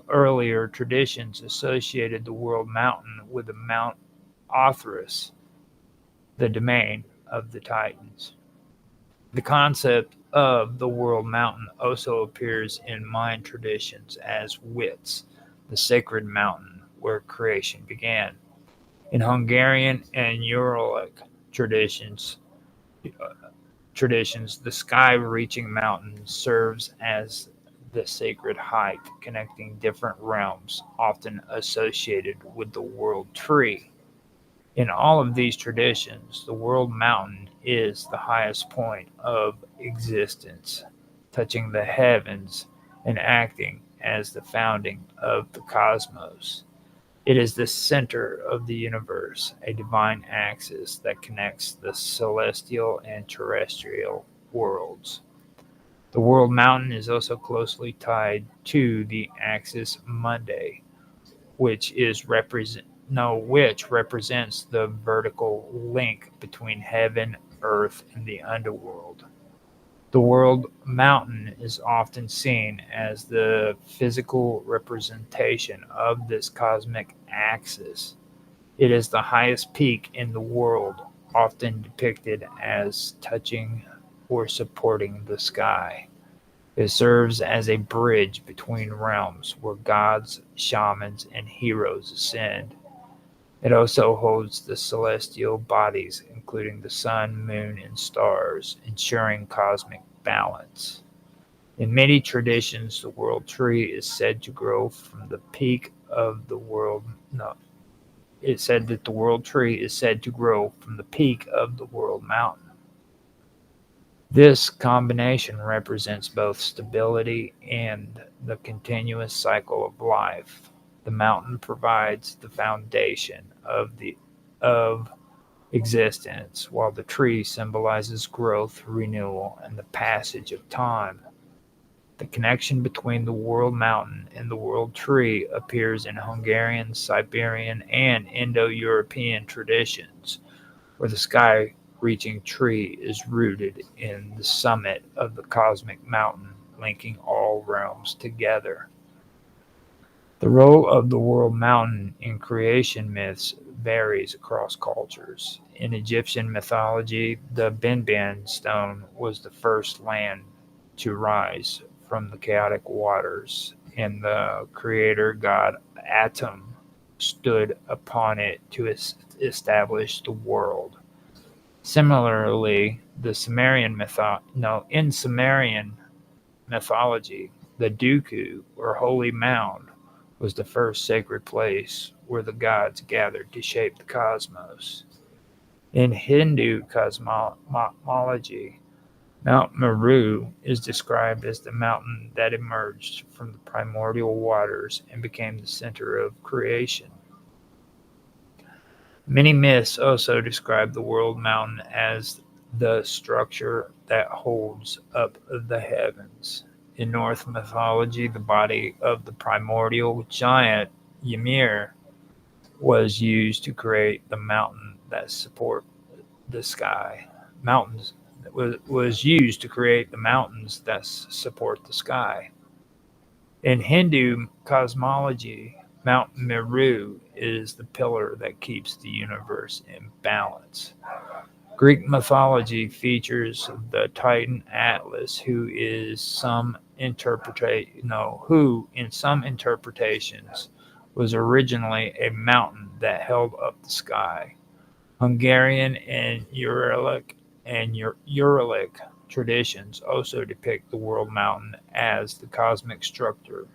earlier traditions associated the world mountain with the Mount Athos, the domain of the Titans. The concept of the world mountain also appears in Mayan traditions as Wits, the sacred mountain where creation began. In Hungarian and Uralic traditions, the sky-reaching mountain serves as the sacred height connecting different realms, often associated with the world tree. In all of these traditions, the world mountain is the highest point of existence, touching the heavens and acting as the founding of the cosmos. It is the center of the universe, a divine axis that connects the celestial and terrestrial worlds. The world mountain is also closely tied to the axis Mundi, which represents the vertical link between heaven, earth, and the underworld. The world mountain is often seen as the physical representation of this cosmic axis. It is the highest peak in the world, often depicted as touching or supporting the sky. It serves as a bridge between realms where gods, shamans, and heroes ascend. It also holds the celestial bodies, including the sun, moon, and stars, ensuring cosmic balance. In many traditions, the world tree is said to grow from the peak of the world. No, it's said that the world tree is said to grow from the peak of the world mountain. This combination represents both stability and the continuous cycle of life. The mountain provides the foundation of existence, while the tree symbolizes growth, renewal, and the passage of time. The connection between the world mountain and the world tree appears in Hungarian, Siberian, and Indo-European traditions, where the sky-reaching tree is rooted in the summit of the cosmic mountain, linking all realms together. The role of the world mountain in creation myths varies across cultures. In Egyptian mythology, the Benben stone was the first land to rise from the chaotic waters, and the creator god Atum stood upon it to establish the world. Similarly, in Sumerian mythology, the Duku, or holy mound, was the first sacred place where the gods gathered to shape the cosmos. In Hindu cosmology, Mount Meru is described as the mountain that emerged from the primordial waters and became the center of creation. Many myths also describe the world mountain as the structure that holds up the heavens. In Norse mythology, the body of the primordial giant Ymir was used to create the mountain that support the sky. Mountains was used to create the mountains that support the sky. In Hindu cosmology, Mount Meru is the pillar that keeps the universe in balance. Greek mythology features the Titan Atlas, who in some interpretations was originally a mountain that held up the sky. Hungarian and Uralic traditions also depict the world mountain as the cosmic structure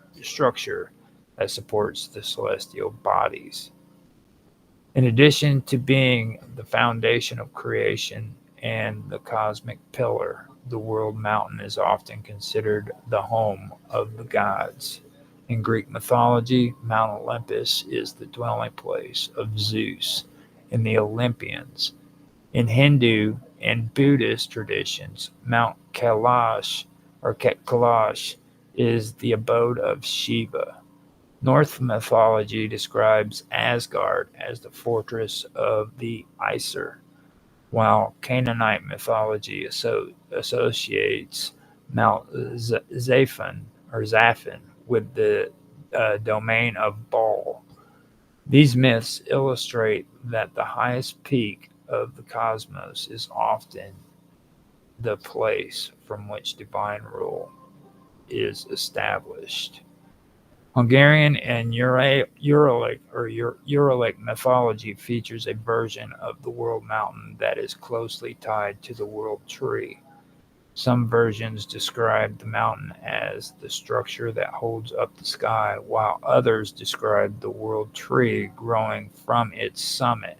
that supports the celestial bodies. In addition to being the foundation of creation and the cosmic pillar, the world mountain is often considered the home of the gods. In Greek mythology, Mount Olympus is the dwelling place of Zeus and the Olympians. In Hindu and Buddhist traditions, Mount Kailash or Kalash, is the abode of Shiva. Norse mythology describes Asgard as the fortress of the Aesir, while Canaanite mythology associates Mount Zaphon with the domain of Baal. These myths illustrate that the highest peak of the cosmos is often the place from which divine rule is established. Hungarian and Uralic mythology features a version of the world mountain that is closely tied to the world tree. Some versions describe the mountain as the structure that holds up the sky, while others describe the world tree growing from its summit.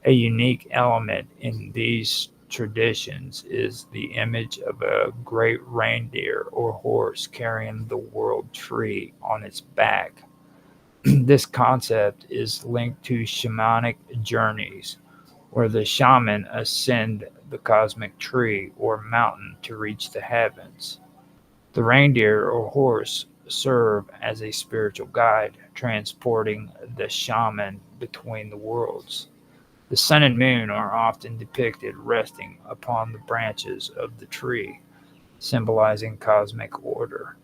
A unique element in these traditions is the image of a great reindeer or horse carrying the world tree on its back. This concept is linked to shamanic journeys, where the shaman ascend the cosmic tree or mountain to reach the heavens. The reindeer or horse serve as a spiritual guide, transporting the shaman between the worlds. The sun and moon are often depicted resting upon the branches of the tree, symbolizing cosmic order.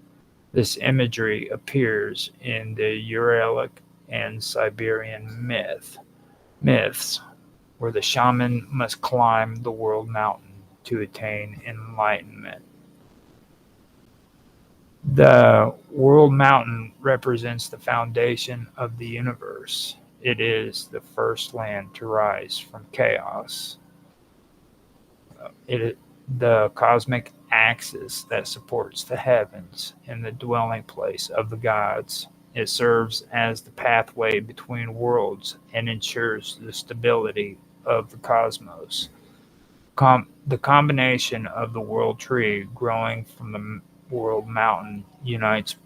This imagery appears in the Uralic and Siberian myths, where the shaman must climb the world mountain to attain enlightenment. The world mountain represents the foundation of the universe. It is the first land to rise from chaos. It is the cosmic axis that supports the heavens and the dwelling place of the gods. It serves as the pathway between worlds and ensures the stability of the cosmos. The combination of the world tree growing from the world mountain unites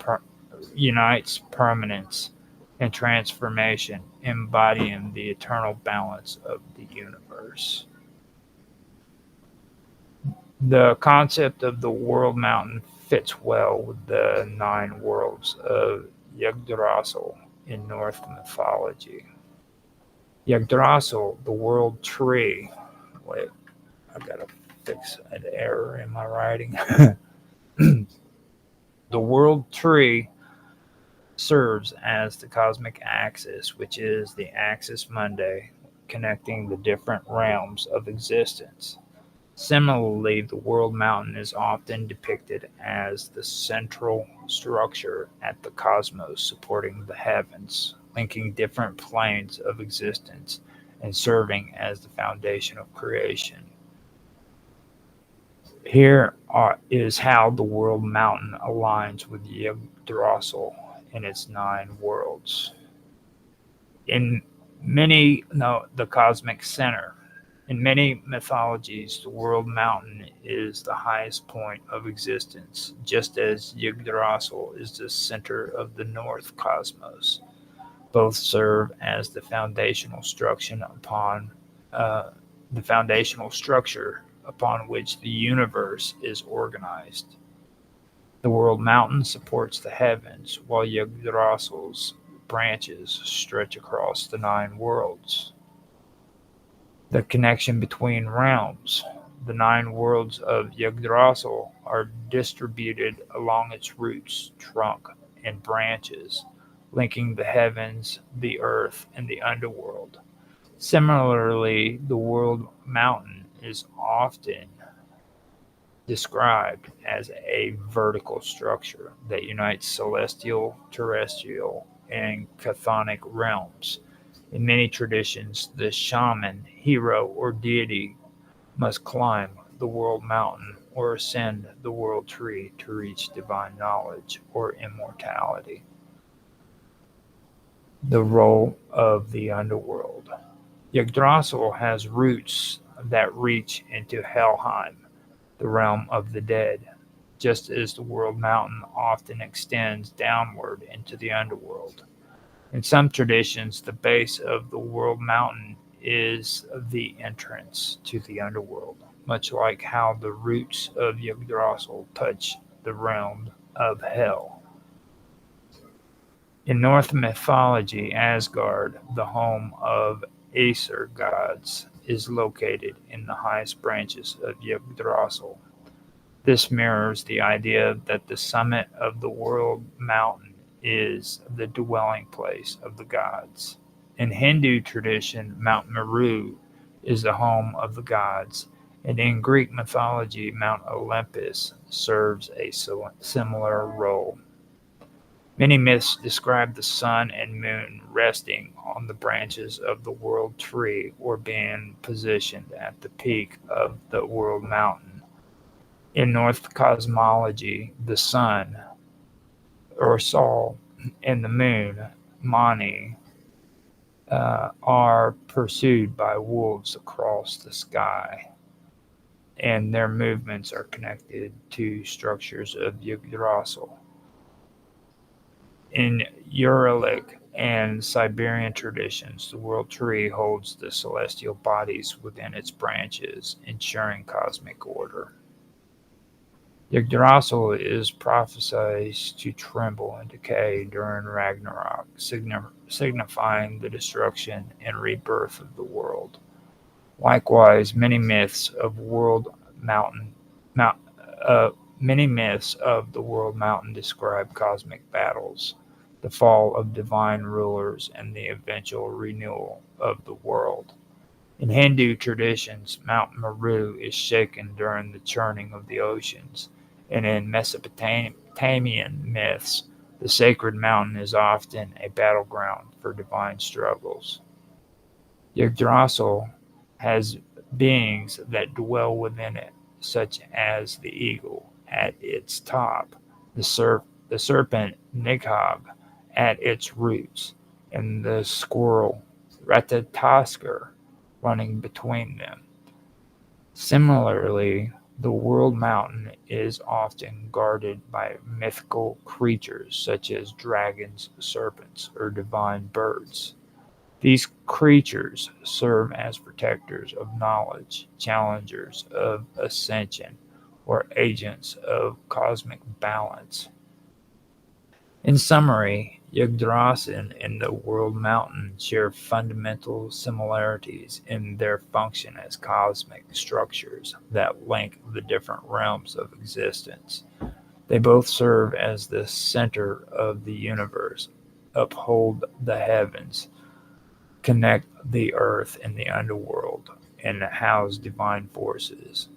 permanence and transformation, embodying the eternal balance of the universe. The concept of the world mountain fits well with the 9 worlds of Yggdrasil in Norse mythology. Yggdrasil, the world tree. Wait, I gotta fix an error in my writing. The world tree serves as the cosmic axis, which is the axis mundi, connecting the different realms of existence. Similarly, the world mountain is often depicted as the central structure at the cosmos supporting the heavens, linking different planes of existence and serving as the foundation of creation. Here is how the world mountain aligns with Yggdrasil in its 9 worlds. The cosmic center. In many mythologies, the world mountain is the highest point of existence, just as Yggdrasil is the center of the North cosmos. Both serve as the foundational structure upon which the universe is organized. The world mountain supports the heavens, while Yggdrasil's branches stretch across the 9 worlds. The connection between realms. The 9 worlds of Yggdrasil are distributed along its roots, trunk, and branches, linking the heavens, the earth, and the underworld. Similarly, the world mountain is often described as a vertical structure that unites celestial, terrestrial, and chthonic realms. In many traditions, the shaman, hero, or deity must climb the world mountain or ascend the world tree to reach divine knowledge or immortality. The role of the underworld. Yggdrasil has roots that reach into Helheim, the realm of the dead, just as the world mountain often extends downward into the underworld. In some traditions, the base of the world mountain is the entrance to the underworld. much like how the roots of Yggdrasil touch the realm of hell. In Norse mythology, Asgard, the home of Aesir gods, is located in the highest branches of Yggdrasil. This mirrors the idea that the summit of the world mountain is the dwelling place of the gods. In Hindu tradition, Mount Meru is the home of the gods, and in Greek mythology, Mount Olympus serves a similar role. Many myths describe the sun and moon resting on the branches of the world tree or being positioned at the peak of the world mountain. In Norse cosmology, the sun, or Sol, and the moon, Mani, are pursued by wolves across the sky, and their movements are connected to structures of Yggdrasil. In Uralic and Siberian traditions, the world tree holds the celestial bodies within its branches, ensuring cosmic order. Yggdrasil is prophesied to tremble and decay during Ragnarok, signifying the destruction and rebirth of the world. Likewise, mount, many myths of the world mountain describe cosmic battles, the fall of divine rulers, and the eventual renewal of the world. In Hindu traditions, Mount Meru is shaken during the churning of the oceans, and in Mesopotamian myths, the sacred mountain is often a battleground for divine struggles. Yggdrasil has beings that dwell within it, such as the eagle at its top, the serpent Nighab at its roots, and the squirrel Ratatoskr running between them. Similarly, the world mountain is often guarded by mythical creatures such as dragons, serpents, or divine birds. These creatures serve as protectors of knowledge, challengers of ascension, or agents of cosmic balance. In summary, Yggdrasil and the world mountain share fundamental similarities in their function as cosmic structures that link the different realms of existence. They both serve as the center of the universe, uphold the heavens, connect the earth and the underworld, and house divine forces.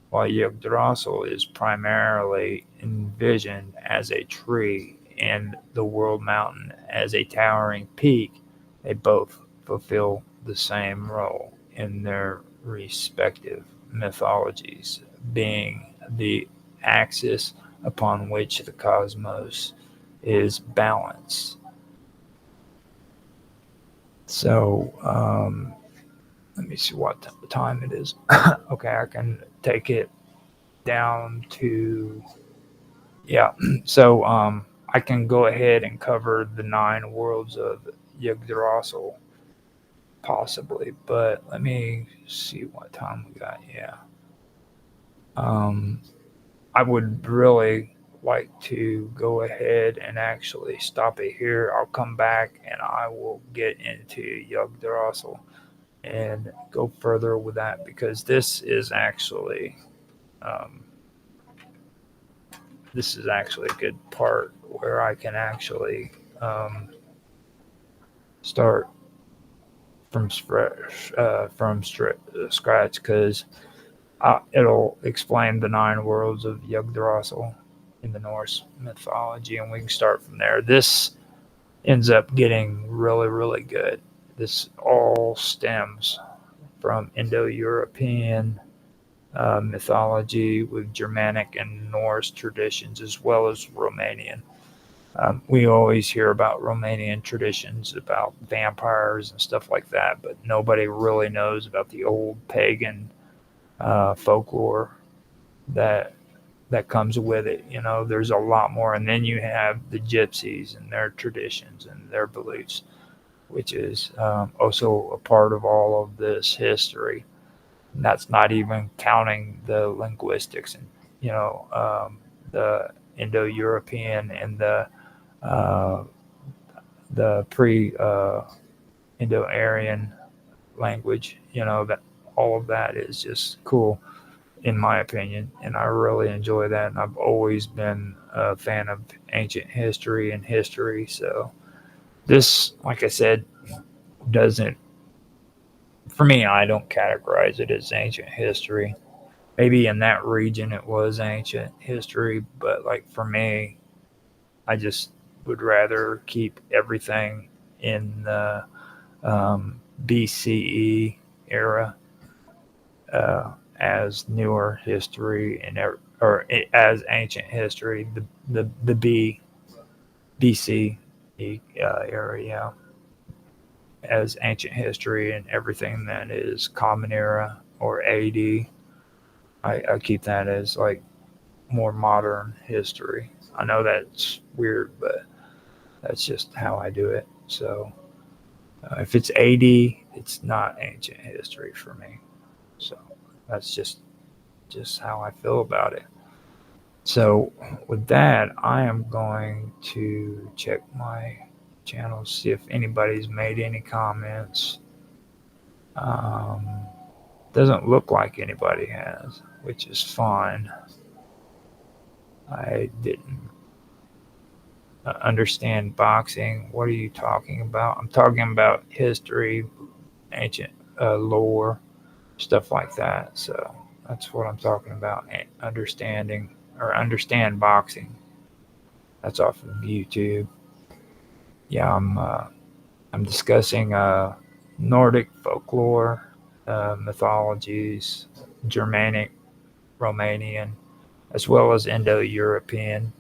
While Yggdrasil is primarily envisioned as a tree and the world mountain as a towering peak, they both fulfill the same role in their respective mythologies, being the axis upon which the cosmos is balanced. So, let me see what time it is. Okay, I can take it down to, yeah. So, I can go ahead and cover the 9 worlds of Yggdrasil, possibly, but let me see what time we got. Yeah. I would really like to go ahead and actually stop it here. I'll come back and I will get into Yggdrasil and go further with that because um, this is actually a good part where I can actually start from scratch because it'll explain the 9 worlds of Yggdrasil in the Norse mythology, and we can start from there. This ends up getting really, really good. This all stems from Indo-European mythology with Germanic and Norse traditions, as well as Romanian. We always hear about Romanian traditions about vampires and stuff like that, but nobody really knows about the old pagan folklore that comes with it. You know, there's a lot more, and then you have the gypsies and their traditions and their beliefs, which is also a part of all of this history. That's not even counting the linguistics and, the Indo-European and uh, the Indo-Aryan language. That all of that is just cool in my opinion, and I really enjoy that. And I've always been a fan of ancient history and history. So this, like I said, doesn't for me. I don't categorize it as ancient history. Maybe in that region it was ancient history, but like for me, I just would rather keep everything in the BCE era as newer history and or as ancient history. The BC era, yeah, as ancient history, and everything that is Common Era or AD. I keep that as like more modern history. I know that's weird, but that's just how I do it. So if it's AD, it's not ancient history for me. So that's just how I feel about it. So with that, I am going to check my channel, see if anybody's made any comments. Um, doesn't look like anybody has, which is fine. I didn't understand boxing. What are you talking about? I'm talking about history, ancient lore, stuff like that. So that's what I'm talking about. Understanding or understand boxing. That's off of YouTube. Yeah, I'm discussing Nordic folklore, mythologies, Germanic, Romanian, as well as Indo-European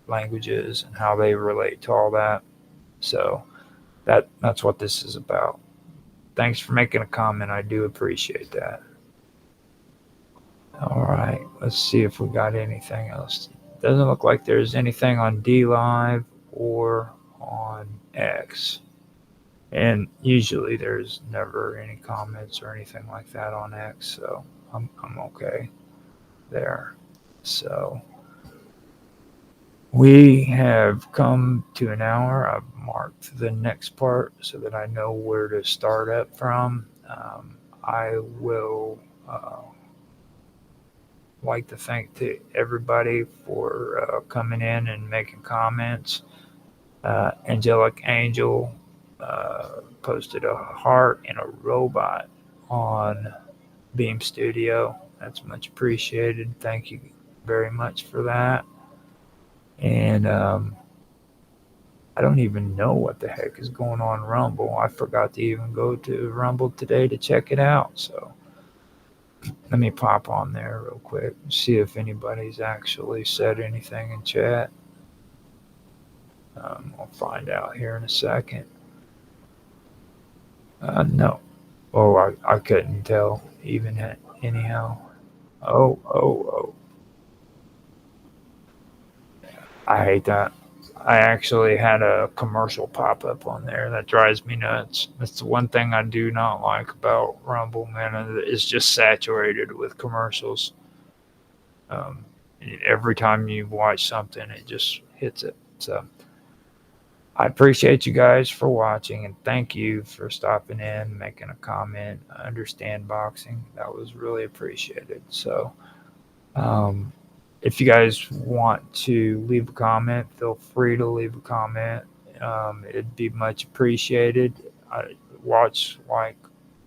languages and how they relate to all that. So that's what this is about. Thanks for making a comment. I do appreciate that. All right, let's see if we got anything else. Doesn't look like there's anything on D Live or on X. And usually there's never any comments or anything like that on X, so I'm okay there. So we have come to an hour. I've marked the next part so that I know where to start up from. I will like to thank to everybody for coming in and making comments. Angelic Angel posted a heart and a robot on Beam Studio. That's much appreciated. Thank you very much for that. And I don't even know what the heck is going on Rumble. I forgot to even go to Rumble today to check it out. So let me pop on there real quick and see if anybody's actually said anything in chat. I'll find out here in a second. No. Oh, I couldn't tell even anyhow. Oh. I hate that. I actually had a commercial pop up on there that drives me nuts. That's the one thing I do not like about Rumble, man. It's just saturated with commercials. Um, every time you watch something, it just hits it. So I appreciate you guys for watching, and thank you for stopping in, making a comment. I understand boxing. That was really appreciated. So um, if you guys want to leave a comment, feel free to leave a comment. It'd be much appreciated. Watch, like,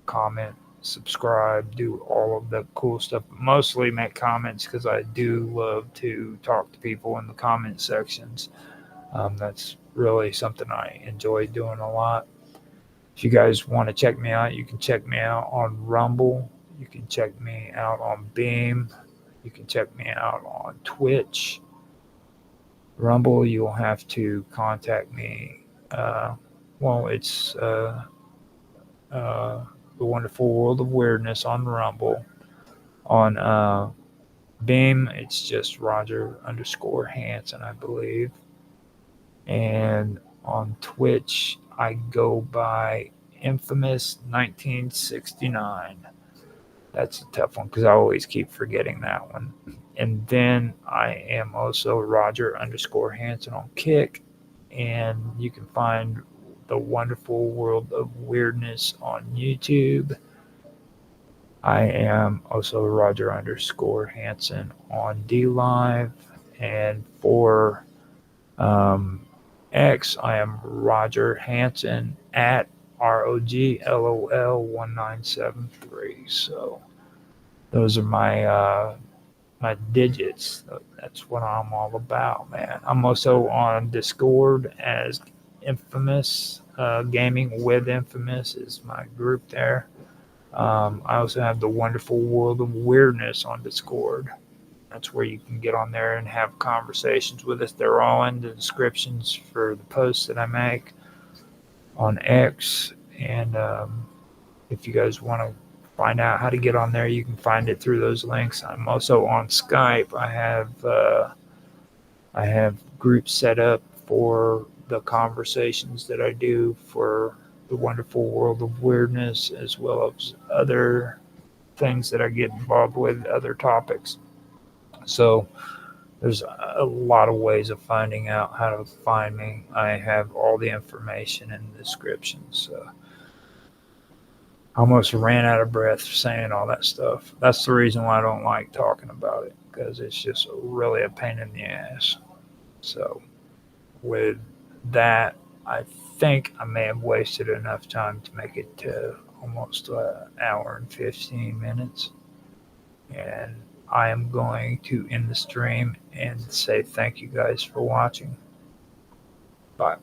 comment, subscribe, do all of the cool stuff. But mostly make comments because I do love to talk to people in the comment sections. That's really something I enjoy doing a lot. If you guys want to check me out, you can check me out on Rumble. You can check me out on Beam. You can check me out on Twitch. Rumble, you'll have to contact me. It's The Wonderful World of Weirdness on Rumble. On Beam, it's just Roger_Hanson, I believe. And on Twitch, I go by Infamous 1969. That's a tough one because I always keep forgetting that one. And then I am also Roger underscore Hanson on Kick. And you can find The Wonderful World of Weirdness on YouTube. I am also Roger underscore Hanson on DLive. And for X, I am Roger Hanson at ROGLOL1973. So those are my digits. That's what I'm all about, man. I'm also on Discord as Infamous. Gaming with Infamous is my group there. I also have the Wonderful World of Weirdness on Discord. That's where you can get on there and have conversations with us. They're all in the descriptions for the posts that I make on X. And if you guys want to find out how to get on there, you can find it through those links. I'm also on Skype. I have groups set up for the conversations that I do for the Wonderful World of Weirdness, as well as other things that I get involved with, other topics. So there's a lot of ways of finding out how to find me. I have all the information in the description. So I almost ran out of breath saying all that stuff. That's the reason why I don't like talking about it, because it's just really a pain in the ass. So with that, I think I may have wasted enough time to make it to almost an hour and 15 minutes. And I am going to end the stream and say thank you guys for watching. Bye.